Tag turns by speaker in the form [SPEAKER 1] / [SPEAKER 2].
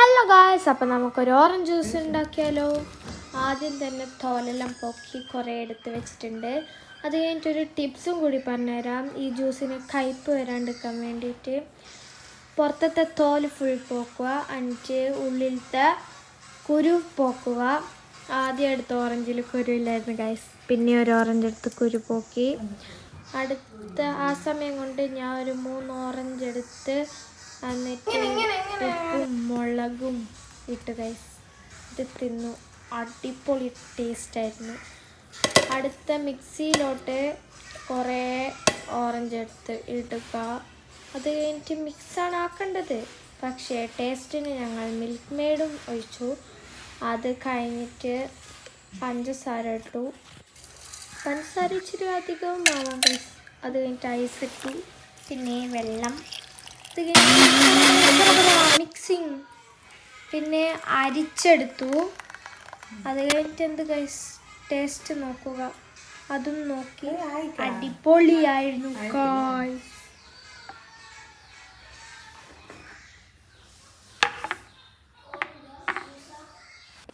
[SPEAKER 1] Hello guys, അപ്പം നമുക്കൊരു orange juice ഉണ്ടാക്കിയാലോ. ആദ്യം തന്നെ തോലെല്ലാം പൊക്കി കുറേ എടുത്ത് വെച്ചിട്ടുണ്ട്. അത് കഴിഞ്ഞിട്ടൊരു ടിപ്സും കൂടി പറഞ്ഞുതരാം. ഈ ജ്യൂസിന് കയ്പ്പ് വരാണ്ടിരിക്കാൻ വേണ്ടിയിട്ട് പുറത്തത്തെ തോല് ഫുൾ പോക്കുക, എന്നിട്ട് ഉള്ളിലത്തെ കുരു പോക്കുക. ആദ്യം എടുത്ത ഓറഞ്ചിൽ കുരു ഇല്ലായിരുന്നു ഗായ്സ്, പിന്നെ ഒരു ഓറഞ്ച് എടുത്ത് കുരു പോക്കി. അടുത്ത ആ സമയം കൊണ്ട് ഞാൻ ഒരു 3 ഓറഞ്ച് എടുത്ത് എന്നിട്ട് ഉപ്പും മുളകും ഇട്ട് ഗൈസ് ഇത് തിന്നു. അടിപൊളി ടേസ്റ്റായിരുന്നു. അടുത്ത മിക്സിയിലോട്ട് കുറേ ഓറഞ്ച് എടുത്ത് ഇടുക. അത് കഴിഞ്ഞിട്ട് മിക്സാണ് ആക്കേണ്ടത്. പക്ഷേ ടേസ്റ്റിന് ഞങ്ങൾ മിൽക്ക് മെയ്ഡും ഒഴിച്ചു. അത് കഴിഞ്ഞിട്ട് പഞ്ചസാര ഇട്ടു. പഞ്ചസാര ഇച്ചിരി അധികവും ആവാം ഗൈസ്. അത് കഴിഞ്ഞിട്ട് ഐസ് ഇട്ടു, പിന്നെ വെള്ളം, മിക്സിങ്, പിന്നെ അരിച്ചെടുത്തു. അത് കഴിഞ്ഞിട്ട് എന്ത് ഗൈസ്, ടേസ്റ്റ് നോക്കുക. അതും നോക്കി അടിപൊളിയായിരുന്നു ഗൈസ്.